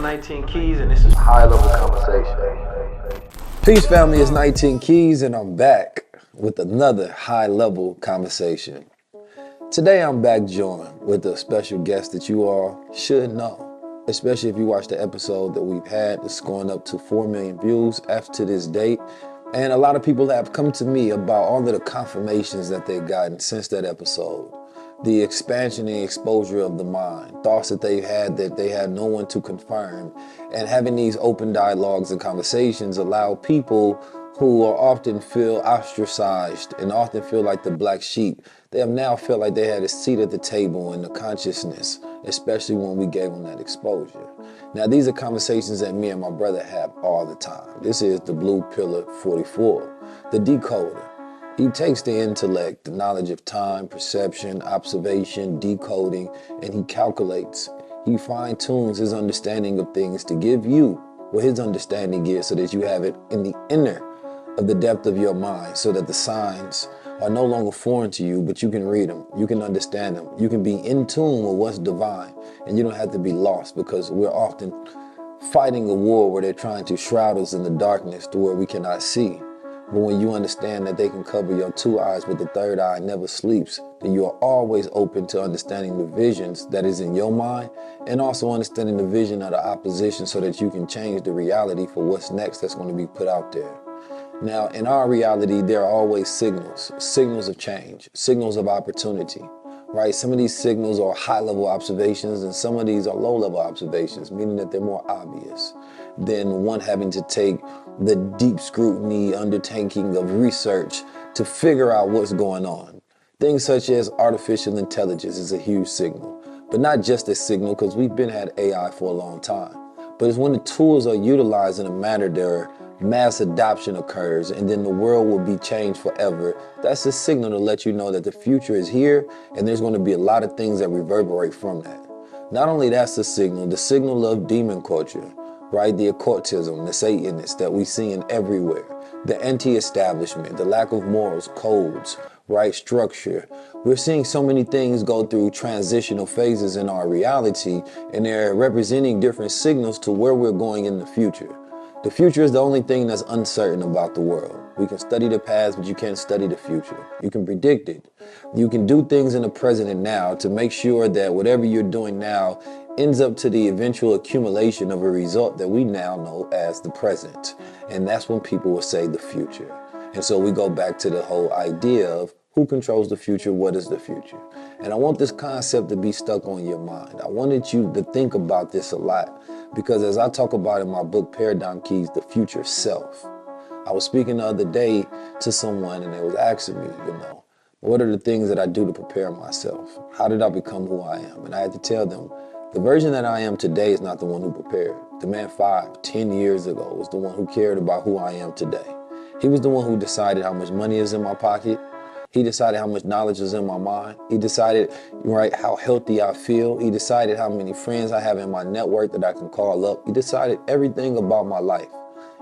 I'm 19 Keys, and this is High Level Conversation. Peace, family. It's 19 Keys, and I'm back with another high level conversation. Today, I'm back joined with a special guest that you all should know, especially if you watch the episode that we've had. It's going up to 4 million views after to this date. And a lot of people have come to me about all of the confirmations that they've gotten since that episode. The expansion and exposure of the mind, thoughts that they had no one to confirm, and having these open dialogues and conversations allow people who are often feel ostracized and often feel like the black sheep, they have now felt like they had a seat at the table in the consciousness, especially when we gave them that exposure. Now, these are conversations that me and my brother have all the time. This is the Blue Pillar 44, the decoder. He takes the intellect, the knowledge of time, perception, observation, decoding, and he calculates. He fine-tunes his understanding of things to give you what his understanding is so that you have it in the inner of the depth of your mind so that the signs are no longer foreign to you, but you can read them, you can understand them, you can be in tune with what's divine, and you don't have to be lost because we're often fighting a war where they're trying to shroud us in the darkness to where we cannot see. But when you understand that they can cover your two eyes, but the third eye never sleeps, then you are always open to understanding the visions that is in your mind and also understanding the vision of the opposition so that you can change the reality for what's next that's going to be put out there. Now, in our reality, there are always signals of change, signals of opportunity, right? Some of these signals are high-level observations and some of these are low-level observations, meaning that they're more obvious than one having to take the deep scrutiny undertaking of research to figure out what's going on. Things such as artificial intelligence is a huge signal, but not just a signal because we've been had AI for a long time. But it's when the tools are utilized in a manner that mass adoption occurs and then the world will be changed forever. That's a signal to let you know that the future is here and there's going to be a lot of things that reverberate from that. Not only that's the signal of demon culture, right? The occultism, the Satanists that we see in everywhere, the anti-establishment, the lack of morals, codes, right? Structure. We're seeing so many things go through transitional phases in our reality, and they're representing different signals to where we're going in the future. The future is the only thing that's uncertain about the world. We can study the past, but you can't study the future. You can predict it. You can do things in the present and now to make sure that whatever you're doing now ends up to the eventual accumulation of a result that we now know as the present. And that's when people will say the future. And so we go back to the whole idea of who controls the future, what is the future? And I want this concept to be stuck on your mind. I wanted you to think about this a lot because as I talk about in my book, Paradigm Keys, the future self, I was speaking the other day to someone and they was asking me, what are the things that I do to prepare myself? How did I become who I am? And I had to tell them, the version that I am today is not the one who prepared. The man 5-10 years ago was the one who cared about who I am today. He was the one who decided how much money is in my pocket. He decided how much knowledge is in my mind. He decided, right, how healthy I feel. He decided how many friends I have in my network that I can call up. He decided everything about my life.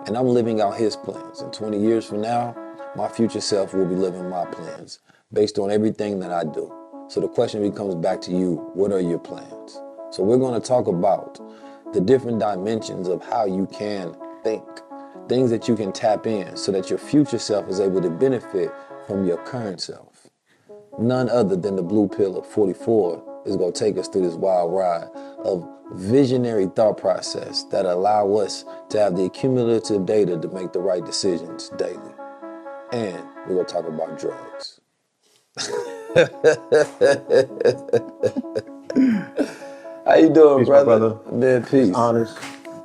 And I'm living out his plans. And 20 years from now, my future self will be living my plans based on everything that I do. So the question becomes back to you, what are your plans? So we're going to talk about the different dimensions of how you can think, things that you can tap in so that your future self is able to benefit from your current self. None other than the Blue Pillar 44 is going to take us through this wild ride of visionary thought process that allow us to have the cumulative data to make the right decisions daily. And we're going to talk about drugs. How you doing, Peace, brother? Man, peace. Honest.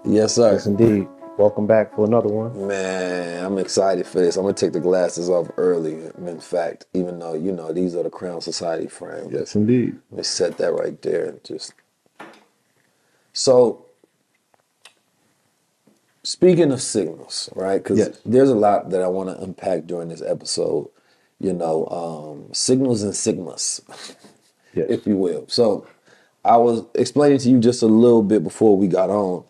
Yes, sir. Yes, indeed. Welcome back for another one. Man, I'm excited for this. I'm going to take the glasses off early, in fact, even though, these are the Crown Society frames. Yes, indeed. Let me set that right there. So, speaking of signals, right? Because there's a lot that I want to unpack during this episode. Signals and sigmas, if you will. So, I was explaining to you just a little bit before we got on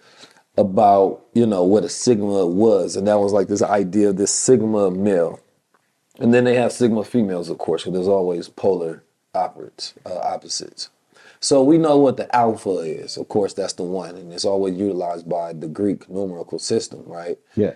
about, what a sigma was. And that was like this idea of this sigma male. And then they have sigma females, of course, because there's always polar opposites. So we know what the alpha is. Of course, that's the one, and it's always utilized by the Greek numerical system, right? Yeah.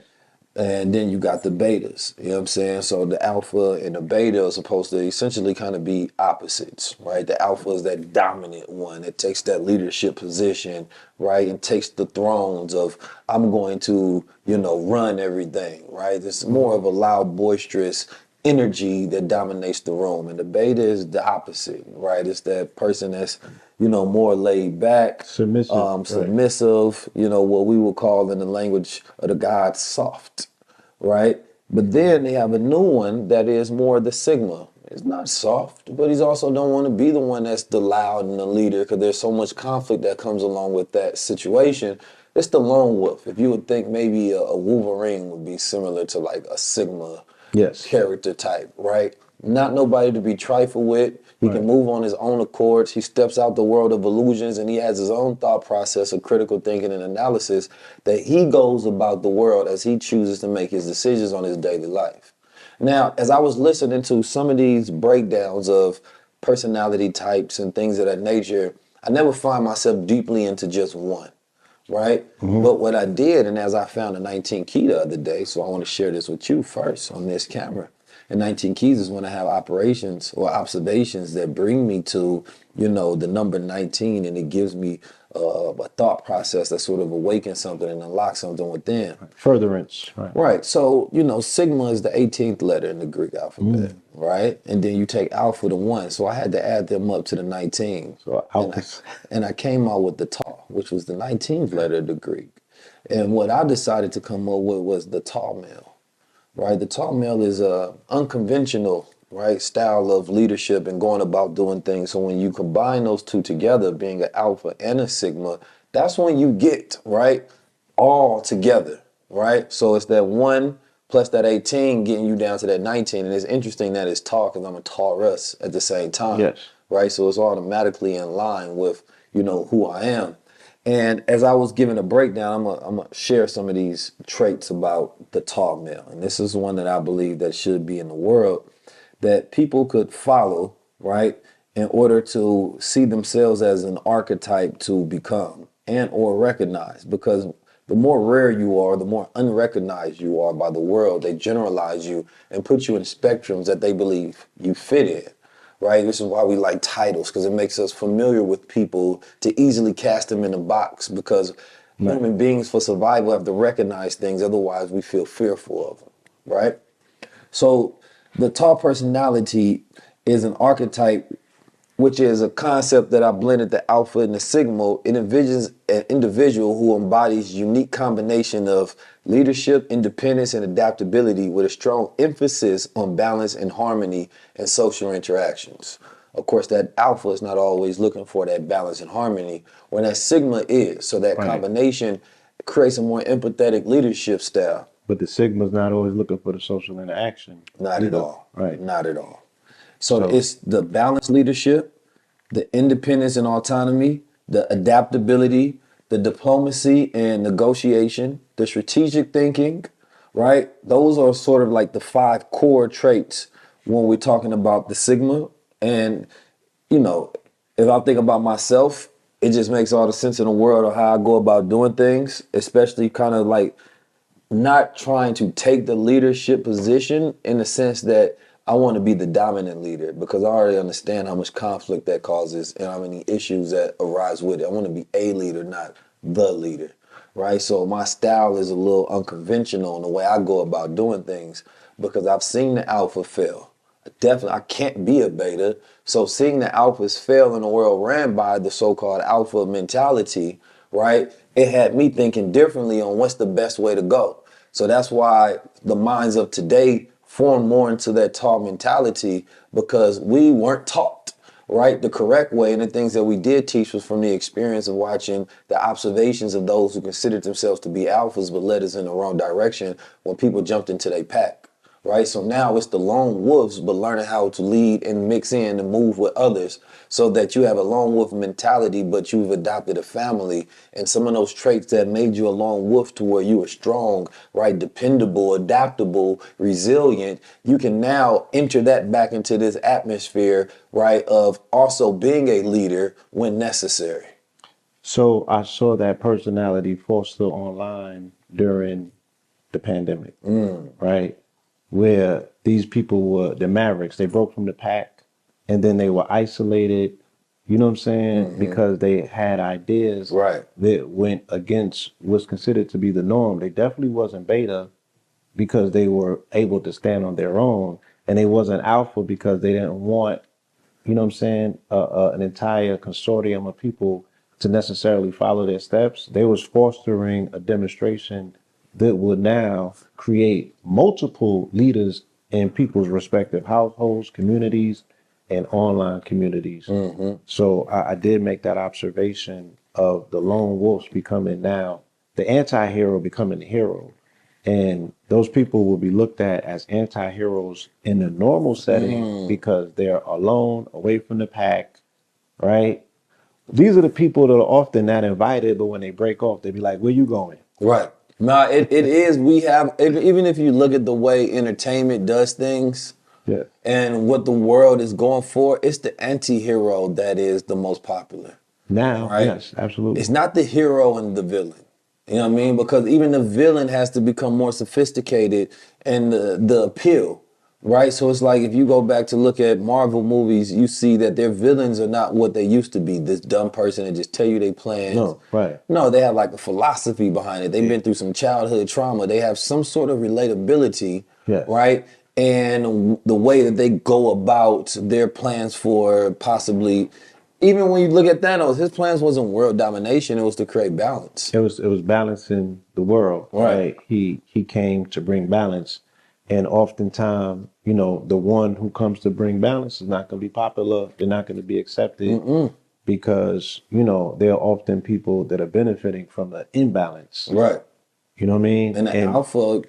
And then you got the betas, you know what I'm saying? So the alpha and the beta are supposed to essentially kind of be opposites, right? The alpha is that dominant one that takes that leadership position, right? And takes the thrones of, I'm going to, run everything, right? It's more of a loud, boisterous energy that dominates the room. And the beta is the opposite, right? It's that person that's, more laid back, Submissive. submissive, what we would call in the language of the gods soft, right? But then they have a new one that is more the Sigma. It's not soft, but he's also don't want to be the one that's the loud and the leader because there's so much conflict that comes along with that situation. It's the lone wolf. If you would think maybe a Wolverine would be similar to like a Sigma Yes. character type, right? Not nobody to be trifled with. He can move on his own accords. He steps out the world of illusions and he has his own thought process of critical thinking and analysis that he goes about the world as he chooses to make his decisions on his daily life. Now, as I was listening to some of these breakdowns of personality types and things of that nature, I never find myself deeply into just one, right? But what I did, and as I found a 19 key the other day, so I want to share this with you first on this camera. And 19 keys is when I have operations or observations that bring me to, the number 19, and it gives me a thought process that sort of awakens something and unlocks something within. Furtherance. Right. Right. So, Sigma is the 18th letter in the Greek alphabet, right? And then you take alpha to 1. So I had to add them up to the 19. So alpha. And I came out with the Tau, which was the 19th letter of the Greek. And what I decided to come up with was the Tau male. Right, the tall male is a unconventional, right, style of leadership and going about doing things. So when you combine those two together, being an alpha and a sigma, that's when you get, right, all together, right? So it's that 1 plus that 18 getting you down to that 19. And it's interesting that it's tall because I'm a Taurus at the same time, Yes. right? So it's automatically in line with, who I am. And as I was giving a breakdown, I'm gonna share some of these traits about the tall male. And this is one that I believe that should be in the world that people could follow, right, in order to see themselves as an archetype to become and or recognize. Because the more rare you are, the more unrecognized you are by the world. They generalize you and put you in spectrums that they believe you fit in. Right? This is why we like titles, because it makes us familiar with people to easily cast them in a box because human beings for survival have to recognize things. Otherwise, we feel fearful of them, right? So the tall personality is an archetype, which is a concept that I blended the alpha and the sigma. It envisions an individual who embodies unique combination of leadership, independence, and adaptability with a strong emphasis on balance and harmony and social interactions. Of course, that alpha is not always looking for that balance and harmony, when that sigma is. So that combination creates a more empathetic leadership style. But the sigma's not always looking for the social interaction. Not at all. Right. Not at all. So it's the balanced leadership, the independence and autonomy, the adaptability, the diplomacy and negotiation, the strategic thinking, right? Those are sort of like the 5 core traits when we're talking about the sigma. And, if I think about myself, it just makes all the sense in the world of how I go about doing things, especially kind of like not trying to take the leadership position in the sense that I want to be the dominant leader, because I already understand how much conflict that causes and how many issues that arise with it. I want to be a leader, not the leader, right? So my style is a little unconventional in the way I go about doing things because I've seen the alpha fail. I can't be a beta. So seeing the alphas fail in a world ran by the so-called alpha mentality, right? It had me thinking differently on what's the best way to go. So that's why the minds of today form more into that tall mentality, because we weren't taught, right, the correct way. And the things that we did teach was from the experience of watching the observations of those who considered themselves to be alphas but led us in the wrong direction when people jumped into their pack, right? So now it's the lone wolves, but learning how to lead and mix in and move with others so that you have a lone wolf mentality, but you've adopted a family. And some of those traits that made you a lone wolf to where you were strong, right? Dependable, adaptable, resilient. You can now enter that back into this atmosphere, right? Of also being a leader when necessary. So I saw that personality foster online during the pandemic, right? Where these people were the Mavericks. They broke from the pack and then they were isolated, you know what I'm saying? Because they had ideas Right. that went against what's considered to be the norm. They definitely wasn't beta because they were able to stand on their own. And they wasn't alpha because they didn't want, you know what I'm saying, an entire consortium of people to necessarily follow their steps. They was fostering a demonstration that would now create multiple leaders in people's respective households, communities, and online communities. So I did make that observation of the lone wolves becoming now the anti-hero becoming the hero. And those people will be looked at as anti-heroes in the normal setting because they're alone, away from the pack, right? These are the people that are often not invited, but when they break off, they be like, where you going? Right. Now, it is, we have, even if you look at the way entertainment does things Yeah. and what the world is going for, it's the anti-hero that is the most popular, Now, right? yes, absolutely. It's not the hero and the villain. You know what I mean? Because even the villain has to become more sophisticated and the appeal, right? So it's like if you go back to look at Marvel movies, you see that their villains are not what they used to be. This dumb person that just tell you they plans. No, right. No, they have like a philosophy behind it. They've been through some childhood trauma. They have some sort of relatability, Yes. right? And the way that they go about their plans for possibly, even when you look at Thanos, his plans wasn't world domination. It was to create balance. It was balancing the world, Right. right? He came to bring balance. And oftentimes, you know, the one who comes to bring balance is not going to be popular. They're not going to be accepted because, you know, there are often people that are benefiting from the imbalance. Right. You know what I mean? And the alpha,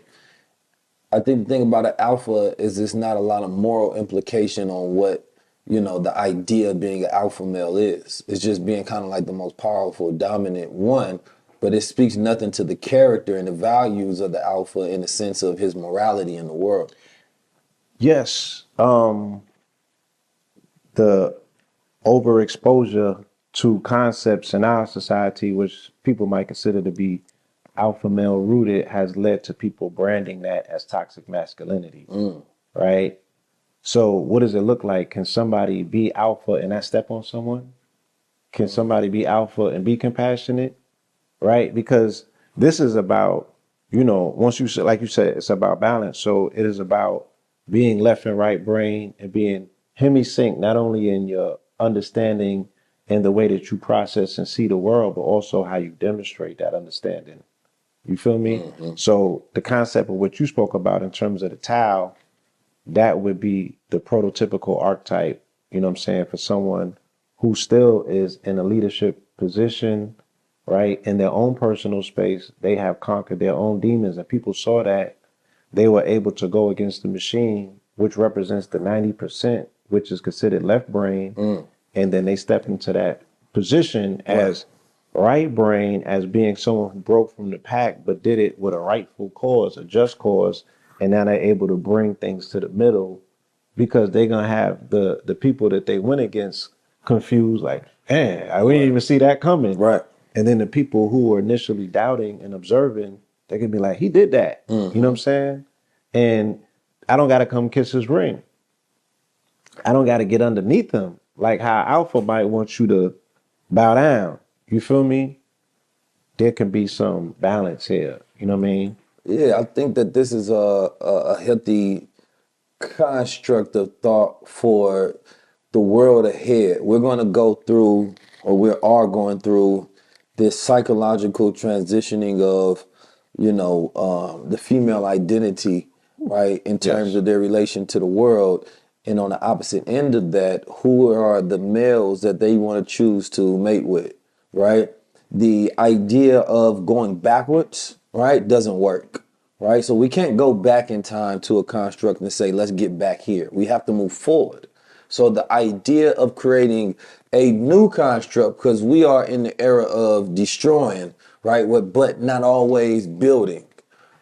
I think the thing about an alpha is there's not a lot of moral implication on what, you know, the idea of being an alpha male is. It's just being kind of like the most powerful, dominant one, but it speaks nothing to the character and the values of the alpha in the sense of his morality in the world. Yes. The overexposure to concepts in our society, which people might consider to be alpha male rooted, has led to people branding that as toxic masculinity, right? So what does it look like? Can somebody be alpha and not step on someone? Can somebody be alpha and be compassionate? Right? Because this is about, you know, once you said, like you said, it's about balance. So it is about being left and right brain and being hemisync, not only in your understanding and the way that you process and see the world, but also how you demonstrate that understanding. You feel me? So the concept of what you spoke about in terms of the Tao, that would be the prototypical archetype, you know what I'm saying, for someone who still is in a leadership position, right? In their own personal space, they have conquered their own demons, and people saw that they were able to go against the machine, which represents the 90%, which is considered left brain. And then they stepped into that position as right brain, as being someone who broke from the pack, but did it with a rightful cause, a just cause. And now they're able to bring things to the middle because they're going to have the people that they went against confused, like, man, we didn't even see that coming. Right. And then the people who were initially doubting and observing, they can be like, he did that. You know what I'm saying? And I don't got to come kiss his ring. I don't got to get underneath him. Like how Alpha might want you to bow down. You feel me? There can be some balance here. You know what I mean? Yeah, I think that this is a healthy construct of thought for the world ahead. We're going to go through, or we are going through, this psychological transitioning of, you know, the female identity, right, in terms of their relation to the world. And on the opposite end of that, who are the males that they want to choose to mate with, right? The idea of going backwards, right, doesn't work, right? So we can't go back in time to a construct and say, let's get back here. We have to move forward. So the idea of creating a new construct, because we are in the era of destroying, right? But not always building,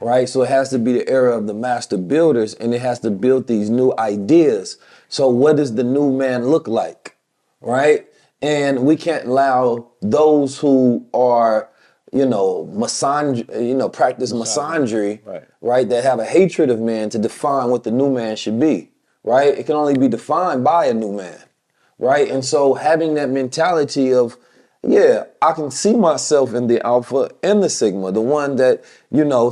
right? So it has to be the era of the master builders, and it has to build these new ideas. So what does the new man look like, right? And we can't allow those who are, practice misandry, right, that have a hatred of man to define what the new man should be, right? It can only be defined by a new man, right? And so having that mentality of, yeah, I can see myself in the alpha and the sigma, the one that,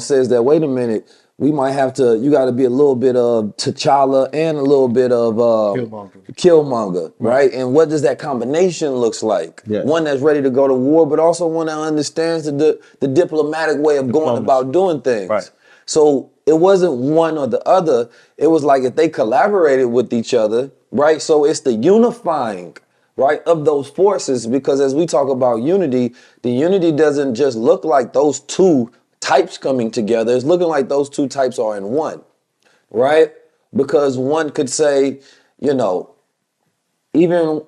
says that, wait a minute, we might have to, you got to be a little bit of T'Challa and a little bit of Killmonger, right? And what does that combination looks like? Yeah. One that's ready to go to war, but also one that understands the diplomatic way of going about doing things. Right. So it wasn't one or the other. It was like if they collaborated with each other, right? So it's the unifying, right, of those forces, because as we talk about unity, the unity doesn't just look like those two types coming together. It's looking like those two types are in one, right? Because one could say, even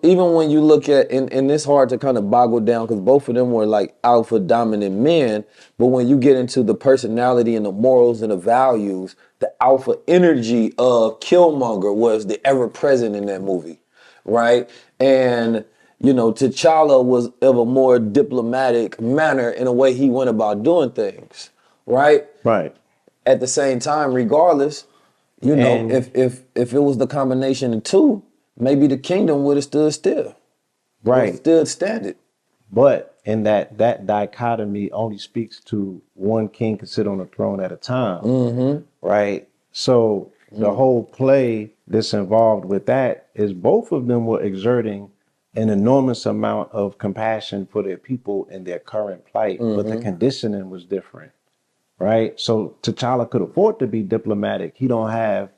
when you look at, and it's hard to kind of boggle down because both of them were like alpha dominant men, but when you get into the personality and the morals and the values, the alpha energy of Killmonger was the ever present in that movie, right? And, T'Challa was of a more diplomatic manner in a way he went about doing things, right? Right. At the same time, regardless, if it was the combination of two, maybe the kingdom would have stood still. Right. Stood standing. But in that dichotomy only speaks to one king can sit on a throne at a time. Mm-hmm. Right. So the whole play that's involved with that is both of them were exerting an enormous amount of compassion for their people in their current plight, but the conditioning was different. Right. So T'Challa could afford to be diplomatic. He don't have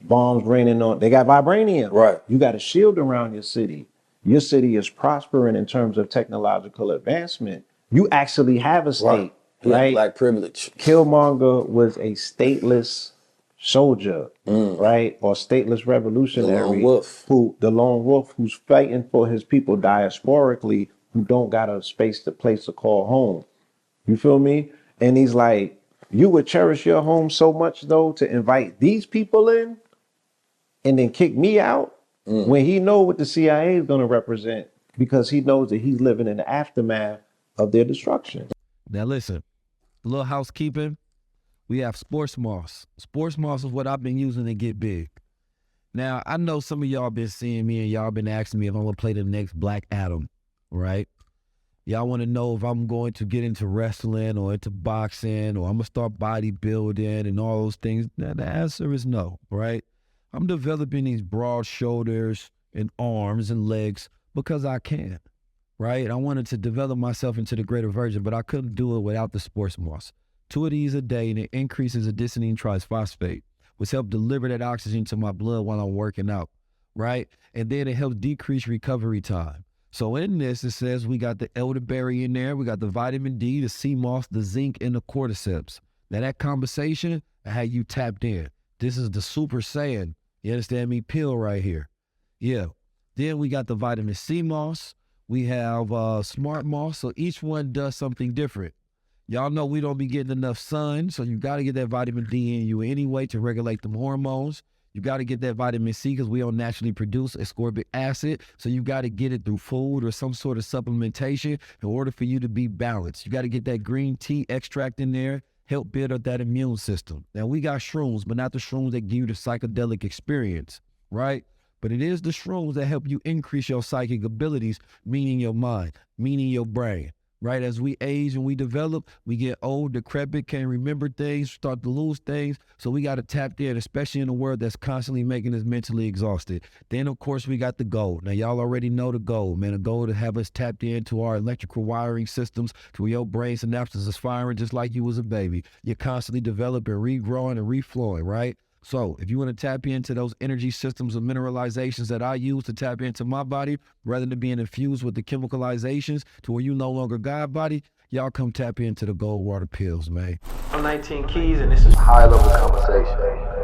bombs raining on. They got vibranium. Right. You got a shield around your city. Your city is prospering in terms of technological advancement. You actually have a state. Right. Black privilege. Killmonger was a stateless soldier, right? Or stateless revolutionary. The lone wolf who's fighting for his people diasporically, who don't got a place to call home. You feel me? And he's like, you would cherish your home so much though to invite these people in and then kick me out when he know what the CIA is going to represent, because he knows that he's living in the aftermath of their destruction. Now listen, a little housekeeping. We have sports moss. Sports moss is what I've been using to get big. Now, I know some of y'all been seeing me and y'all been asking me if I'm going to play the next Black Adam, right? Y'all want to know if I'm going to get into wrestling or into boxing or I'm going to start bodybuilding and all those things. Now, the answer is no, right? I'm developing these broad shoulders and arms and legs because I can, right? I wanted to develop myself into the greater version, but I couldn't do it without the sports moss. 2 of these a day, and it increases adenosine triphosphate, which helps deliver that oxygen to my blood while I'm working out, right? And then it helps decrease recovery time. So in this, it says we got the elderberry in there, we got the vitamin D, the sea moss, the zinc, and the cordyceps. Now that conversation, I had you tapped in. This is the Super Saiyan, you understand me, pill right here. Yeah. Then we got the vitamin C moss, we have smart moss, so each one does something different. Y'all know we don't be getting enough sun, so you got to get that vitamin D in you anyway to regulate them hormones. You got to get that vitamin C because we don't naturally produce ascorbic acid, so you got to get it through food or some sort of supplementation in order for you to be balanced. You got to get that green tea extract in there, help build up that immune system. Now, we got shrooms, but not the shrooms that give you the psychedelic experience, right? But it is the shrooms that help you increase your psychic abilities, meaning your mind, meaning your brain. Right, as we age and we develop, we get old, decrepit, can't remember things, start to lose things. So we got to tap in, especially in a world that's constantly making us mentally exhausted. Then, of course, we got the gold. Now, y'all already know the gold, man. The gold to have us tapped into our electrical wiring systems to where your brain synapses is firing just like you was a baby. You're constantly developing, regrowing, and reflowing, right? So if you want to tap into those energy systems of mineralizations that I use to tap into my body, rather than being infused with the chemicalizations to where you no longer God body, y'all come tap into the gold water pills, man. I'm 19 Keys, and this is high level conversation.